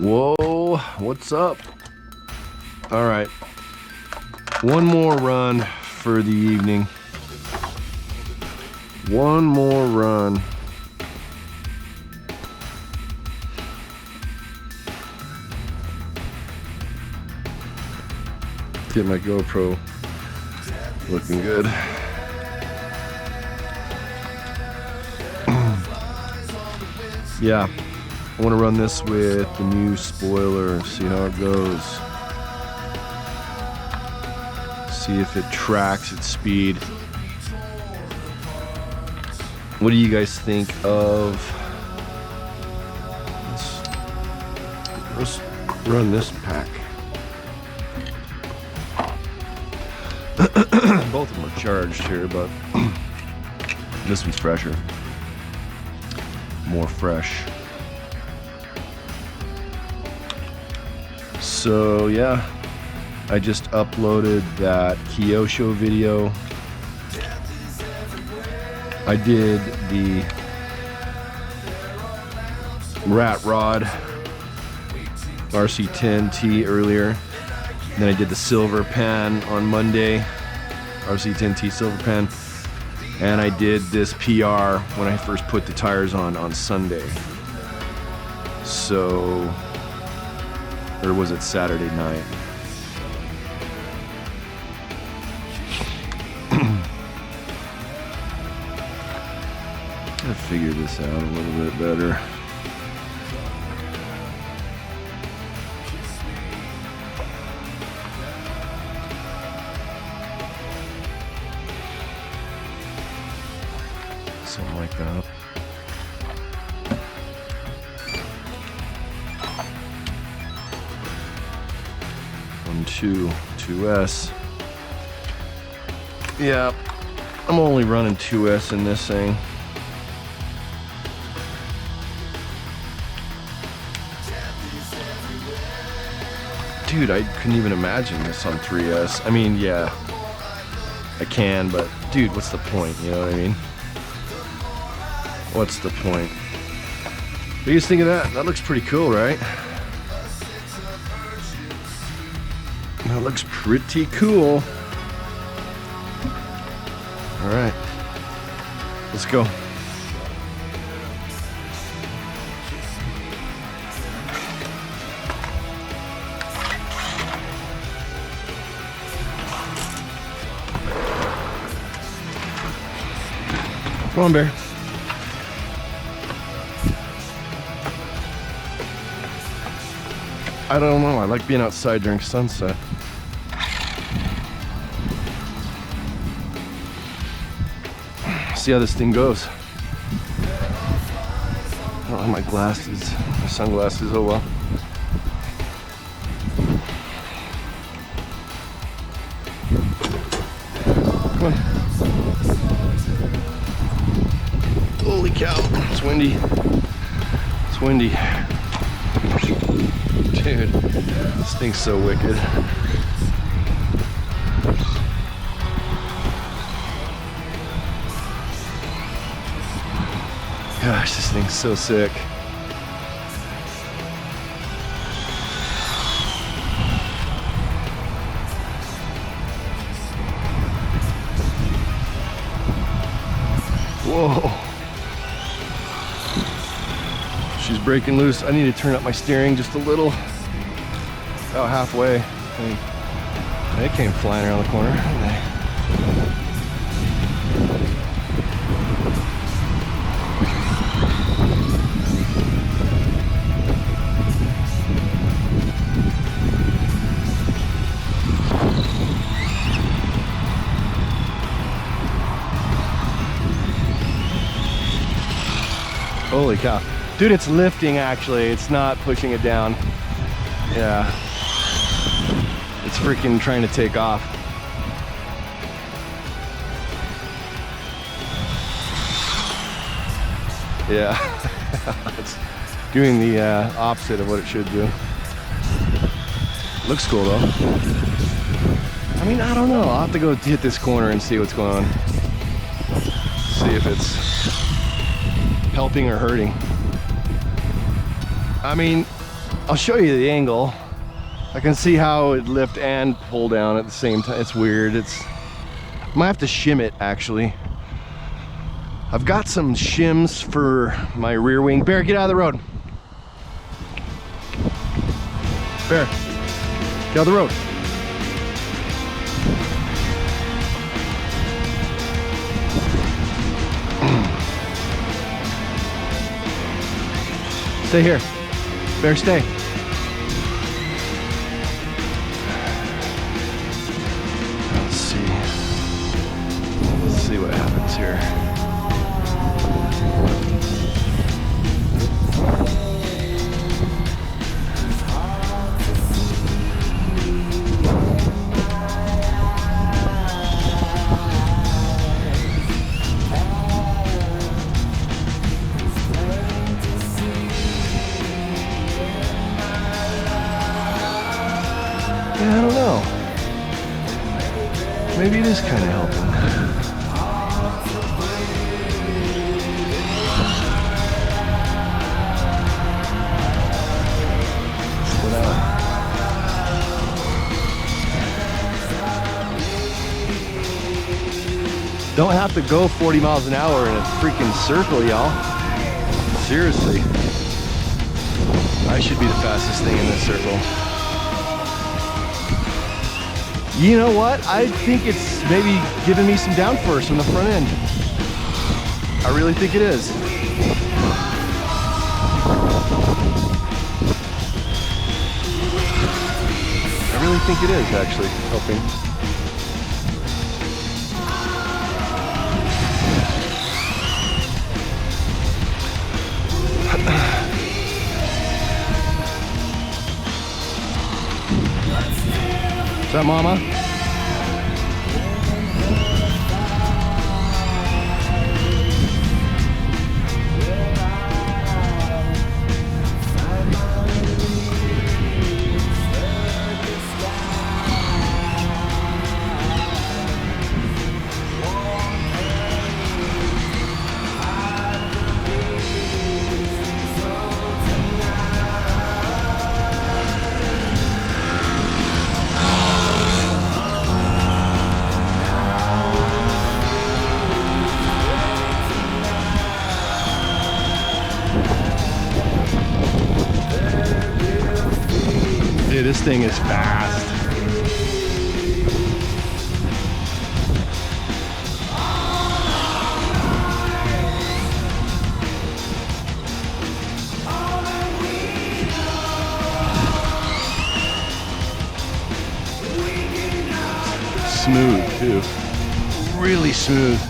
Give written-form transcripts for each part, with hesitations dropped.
Whoa, what's up? All right, one more run for the evening. One more run. Get my GoPro looking good. Yeah, I want to run this with the new spoiler and see how it goes. See if it tracks its speed. What do you guys think of? Let's run this pack. Both of them are charged here, but this one's fresher. More fresh. So yeah, I just uploaded that Kyosho video. I did the Rat Rod RC10T earlier. Then I did the Silver Pan on Monday, RC10T Silver Pan. And I did this PR when I first put the tires on Sunday. So, or was it Saturday night? Gotta figure this out a little bit better. Something like that. One, 2S. Yeah, I'm only running 2S in this thing. Dude, I couldn't even imagine this on 3S. I mean, yeah, I can, but dude, what's the point? You know what I mean? What's the point? What do you think of that? That looks pretty cool, right? That looks pretty cool. All right, let's go. Come on, Bear. I don't know, I like being outside during sunset. See how this thing goes. I don't have my glasses, my sunglasses, oh well. Come on. Holy cow, it's windy. It's windy. Dude, this thing's so wicked. Gosh, this thing's so sick. Whoa. She's breaking loose. I need to turn up my steering just a little. About halfway. They came flying around the corner, didn't they? Holy cow. Dude, it's lifting actually. It's not pushing it down. Yeah. It's freaking trying to take off. Yeah. It's doing the opposite of what it should do. Looks cool though. I mean, I don't know. I'll have to go hit this corner and see what's going on. See if it's helping or hurting. I mean, I'll show you the angle. I can see how it lift and pull down at the same time. It's weird. I might have to shim it actually. I've got some shims for my rear wing. Bear, get out of the road. Bear, get out of the road. Stay here. Bear, stay. Let's see what happens here. Yeah, I don't know. Maybe it is kind of helping. Slow down. Don't have to go 40 miles an hour in a freaking circle, y'all. Seriously. I should be the fastest thing in this circle. You know what? I think it's maybe giving me some downforce on the front end. I really think it is. I really think it is actually helping. What's up, Mama? Dude, this thing is fast. Smooth too. Really smooth.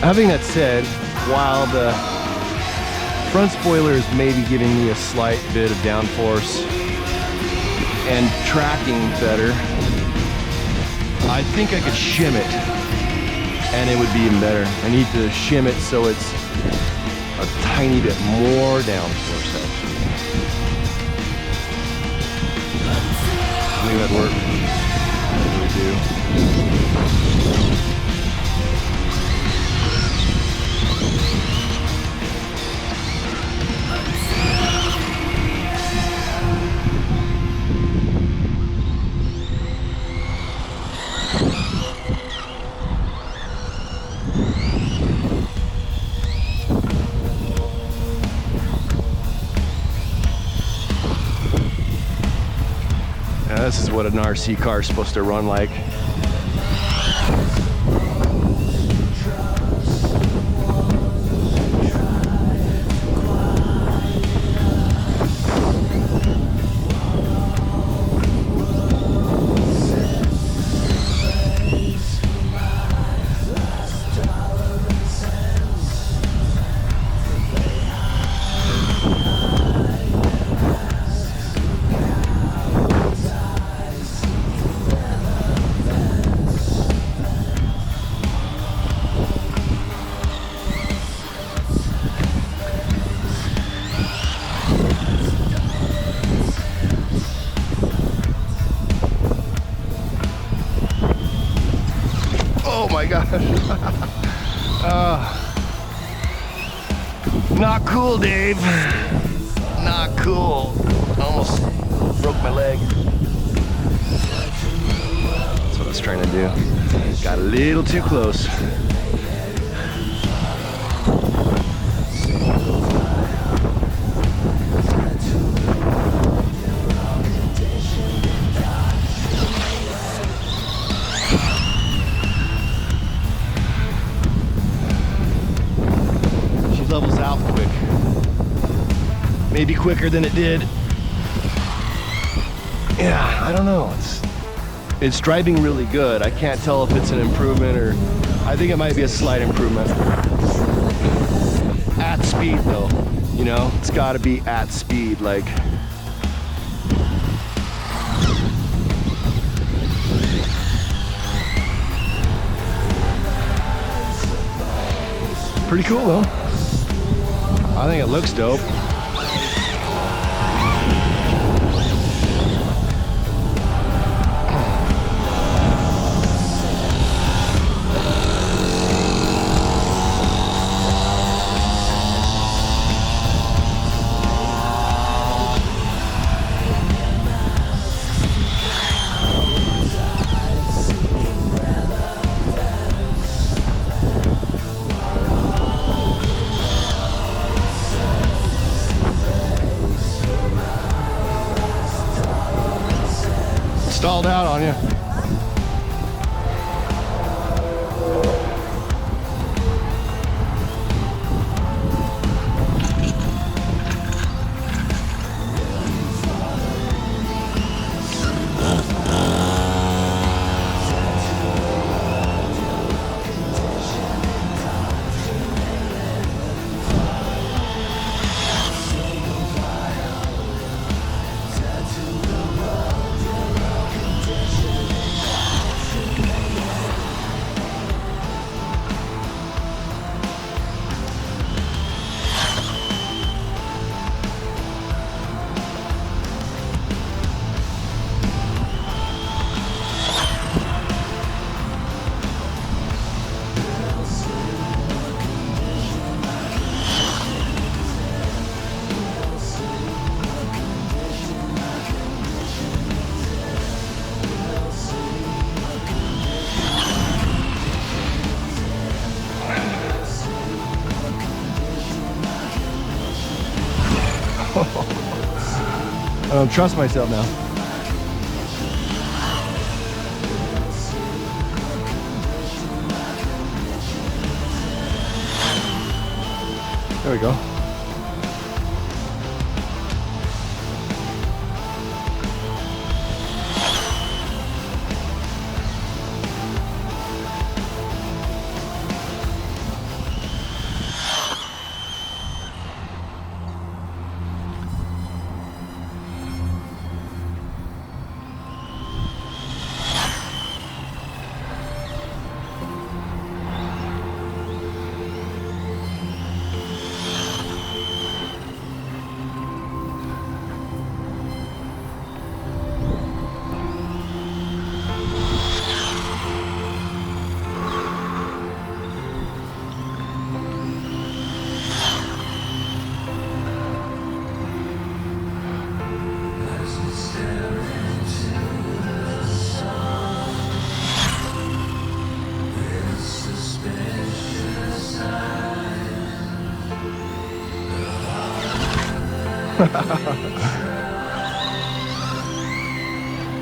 Having that said, while the front spoiler is maybe giving me a slight bit of downforce and tracking better, I think I could shim it and it would be even better. I need to shim it so it's a tiny bit more downforce actually. I think that'd work. I really do. This is what an RC car is supposed to run like. Not cool, Dave. Not cool. Almost broke my leg. That's what I was trying to do. Got a little too close. She levels out quick. Maybe quicker than it did. Yeah, I don't know. It's driving really good. I can't tell if it's an improvement or I think it might be a slight improvement. At speed though, you know, it's gotta be at speed, like. Pretty cool though. I think it looks dope. Stalled out on you. I don't trust myself now. There we go.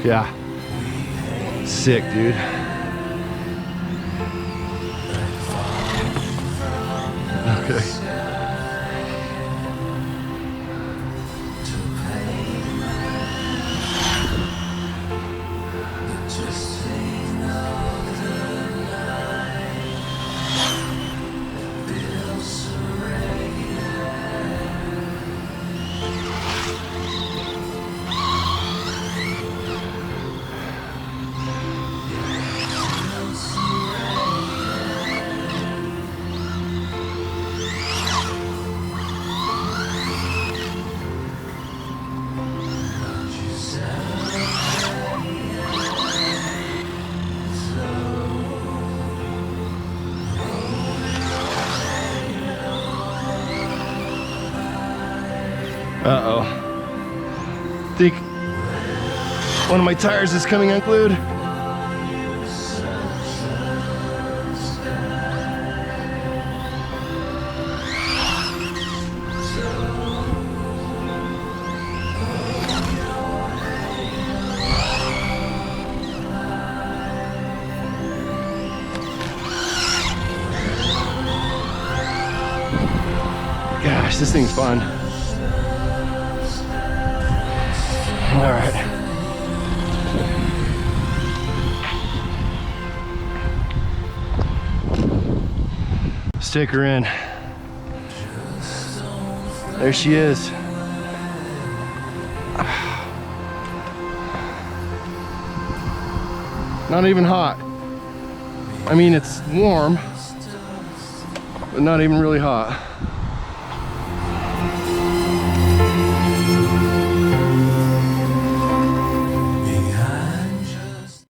Yeah. Sick, dude. Okay. Uh-oh. Think one of my tires is coming unglued. Gosh, this thing's fun. All right. Stick her in. There she is. Not even hot. I mean, it's warm, but not even really hot.